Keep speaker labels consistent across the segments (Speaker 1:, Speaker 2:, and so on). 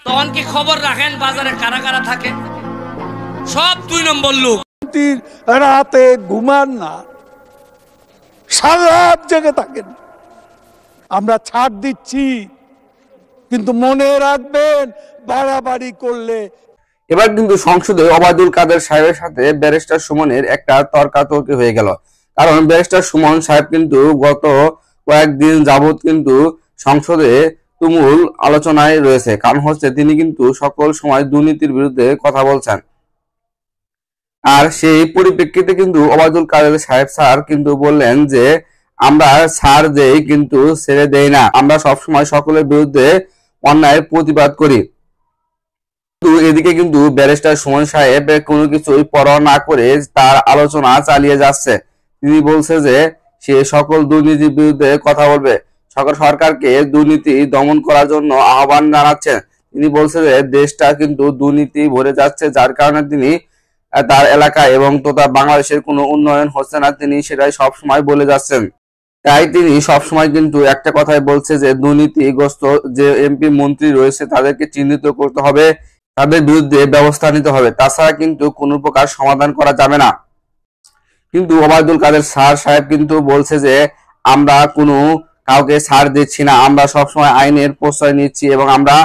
Speaker 1: তখন কি খবর রাখেন বাজারে কারা কারা থাকে? সব 2 নম্বর লোক।
Speaker 2: রাতে ঘুমান না, সারা রাত জেগে থাকেন। আমরা ছাড় দিচ্ছি, কিন্তু মনে রাখবেন বাড়াবাড়ি করলে।
Speaker 3: এবার কিন্তু সংসদে ওবায়দুল কাদের সাহেবের সাথে ব্যারিস্টার সুমনের একটা তর্কাতর্কি হয়ে গেল। কারণ ব্যারিস্টার সুমন সাহেব কিন্তু গত কয়েকদিন যাবত কিন্তু সংসদে তুমুল আলোচনায় রয়েছে। কারণ হচ্ছে তিনি কিন্তু সকল সময় দুর্নীতির বিরুদ্ধে কথা বলছেন। আর সেই পরিপ্রেক্ষিতে কিন্তু ওবায়দুল কাদের সাহেব স্যার কিন্তু বললেন যে আমরা ছাড় দেই কিন্তু ছেড়ে দেই না, আমরা সবসময় সকলের বিরুদ্ধে অন্যায়ের প্রতিবাদ করি। এদিকে কিন্তু ব্যারিস্টার সুমন সাহেব কোনো কিছুই পরোয়া না করে তার আলোচনা চালিয়ে যাচ্ছে। তিনি বলছে যে সে সকল দুর্নীতির বিরুদ্ধে কথা বলবে, সকল সরকারকে দুর্নীতি দমন করার জন্য আহ্বান জানাচ্ছেন। তিনি বলছে যে দেশটা কিন্তু দুর্নীতি ভরে যাচ্ছে, যার কারণে তিনি তার এলাকা এবং তথা বাংলাদেশের কোনো উন্নয়ন হচ্ছে না, তিনি সেটাই সবসময় বলে যাচ্ছেন। তাই তিনি সবসময় কিন্তু একটা কথাই বলছে যে দুর্নীতিগ্রস্ত যে এমপি মন্ত্রী রয়েছে তাদেরকে চিহ্নিত করতে হবে, তাদের বিরুদ্ধে ব্যবস্থা নিতে হবে, তাছাড়া কিন্তু কোনো প্রকার সমাধান করা যাবে না। কিন্তু ওবায়দুল কাদের স্যার সাহেব কিন্তু বলছে যে আমরা কোনো কাউকে ছাড় দিচ্ছি না, আমরা সবসময় আইনের প্রশ্রয় নিচ্ছি এবং আমরা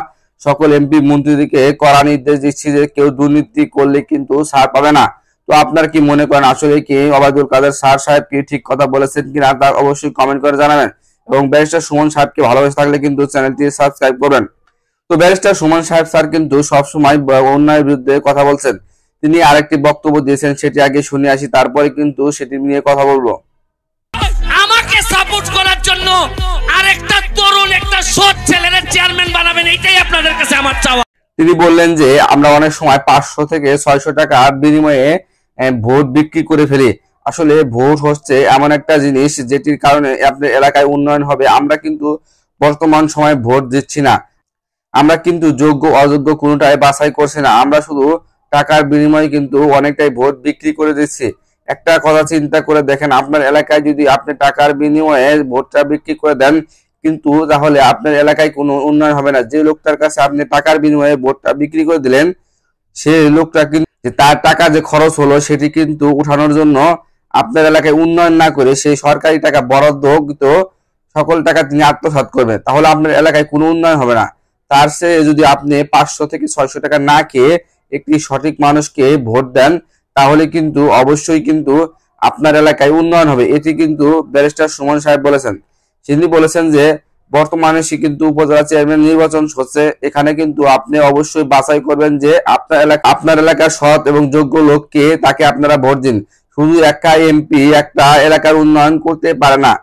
Speaker 3: সকল এমপি মন্ত্রীদেরকে কড়া নির্দেশ দিচ্ছি যে কেউ দুর্নীতি করলে কিন্তু ছাড় পাবে না। তো আপনার কি মনে করেন, আসলে কি ওবায়দুল কাদের স্যার সাহেব কি ঠিক কথা বলেছেন কিনা তা অবশ্যই কমেন্ট করে জানাবেন এবং ব্যারিস্টার সুমন সাহেবকে ভালোবেসে থাকলে কিন্তু চ্যানেলটি সাবস্ক্রাইব করবেন। তো ব্যারিস্টার সুমন সাহেব স্যার কিন্তু সবসময় অন্যায়ের বিরুদ্ধে কথা বলছেন। তিনি আরেকটি বক্তব্য দিয়েছেন, সেটি আগে শুনে আসি, তারপরে কিন্তু সেটি নিয়ে কথা বলবো।
Speaker 1: আমাকে সাপোর্ট করার জন্য আরেকটা তরুণ একটা সৎ ছেলের চেয়ারম্যান বানাবেন, এইটাই আপনাদের কাছে আমার চাওয়া।
Speaker 3: তিনি বললেন যে আমরা অনেক সময় 500 থেকে 600 টাকা বিনিময়ে ভোট বিক্রি করে ফেলি। আসলে ভোট হচ্ছে এমন একটা জিনিস যেটির কারণে আপনার এলাকায় উন্নয়ন হবে। আমরা কিন্তু বর্তমান সময়ে ভোট দিচ্ছি না, আমরা কিন্তু যোগ্য অযোগ্য কোনোটাই বাছাই করছি না, আমরা শুধু টাকার বিনিময়ে কিন্তু অনেকটাই ভোট বিক্রি করে দিচ্ছি। একটা কথা চিন্তা করে দেখেন, আপনার এলাকায় যদি আপনি টাকার বিনিময়ে ভোটটা বিক্রি করে দেন কিন্তু তাহলে আপনার এলাকায় কোনো উন্নয়ন হবে না। যে লোকটার কাছে আপনি টাকার বিনিময়ে ভোটটা বিক্রি করে দিলেন সেই লোকটা কিন্তু তার টাকা যে খরচ হলো সেটি কিন্তু উঠানোর জন্য আপনার এলাকায় উন্নয়ন না করে সেই সরকারি টাকা বরাদ্দ তো সকল টাকা তিনি আত্মসাৎ করবেন, তাহলে আপনার এলাকায় কোনো উন্নয়ন হবে না। তার চেয়ে যদি আপনি 500 থেকে 600 টাকা না খেয়ে একটি সঠিক মানুষকে ভোট দেন তাহলে কিন্তু অবশ্যই কিন্তু আপনার এলাকায় উন্নয়ন হবে। এটি কিন্তু ব্যারিস্টার সুমন সাহেব বলেছেন। তিনি বলেছেন যে বর্তমানে কিন্তু উপজেলা চেয়ারম্যান নির্বাচন হচ্ছে, এখানে কিন্তু আপনি অবশ্যই বাছাই করবেন যে আপনার এলাকার সৎ এবং যোগ্য লোককে, তাকে আপনারা ভোট দিন। শুধু একটা এমপি একটা এলাকার উন্নয়ন করতে পারে না,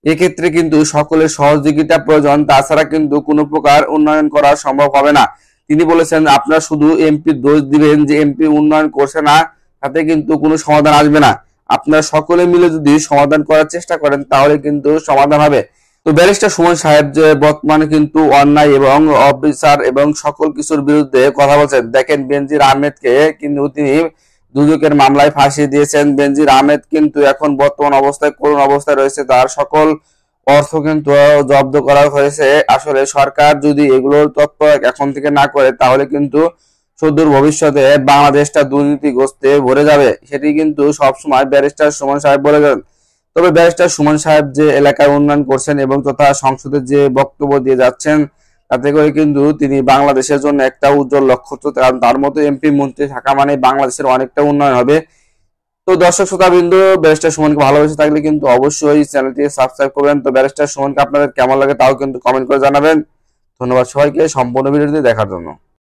Speaker 3: এক্ষেত্রে কিন্তু সকলের সহযোগিতা প্রয়োজন, তাছাড়া কিন্তু কোনো প্রকার উন্নয়ন করা সম্ভব হবে না। তিনি বলেছেন আপনারা শুধু এমপি দোষ দিবেন যে এমপি উন্নয়ন করছে না, তাতে কিন্তু কোনো সমাধান আসবে না। আপনারা সকলে মিলে যদি সমাধান করার চেষ্টা করেন তাহলে কিন্তু সমাধান হবে। তো ব্যারিস্টার সুমন সাহেব যে বর্তমানে কিন্তু অন্যায় এবং অবিচার এবং সকল কিছুর বিরুদ্ধে কথা বলছেন। দেখেন বেনজির আহমেদকে কিন্তু তিনি দুদকের মামলায় ফাঁসি দিয়েছেন। বেনজির আহমেদ কিন্তু এখন বর্তমান অবস্থায় করুণ অবস্থায় রয়েছে, তার সকল অর্থ কিন্তু জব্দ করা হয়েছে। আসলে সরকার যদি এগুলোর তথ্য এখন থেকে না করে তাহলে কিন্তু সুদূর ভবিষ্যতে বাংলাদেশটা দুর্নীতিগ্রস্তে ভরে যাবে, সেটি কিন্তু সবসময় ব্যারিস্টার সুমন সাহেব বলেছেন। তবে ব্যারিস্টার সুমন সাহেব যে এলাকার উন্নয়ন করছেন এবং তথা সংসদে যে বক্তব্য দিয়ে যাচ্ছেন তাতে করে কিন্তু তিনি বাংলাদেশের জন্য একটা উজ্জ্বল নক্ষত্র, কারণ তার মতো এমপি মন্ত্রী থাকা মানে বাংলাদেশের অনেকটা উন্নয়ন হবে। তো দর্শক শ্রোতাবৃন্দ, ব্যারিস্টার সুমনকে ভালোবেসে থাকলে কিন্তু অবশ্যই চ্যানেলটি সাবস্ক্রাইব করবেন। তো ব্যারিস্টার সুমনকে আপনাদের কেমন লাগে তাও কিন্তু কমেন্ট করে জানাবেন। ধন্যবাদ সবাইকে সম্পূর্ণ ভিডিওটি দেখার জন্য।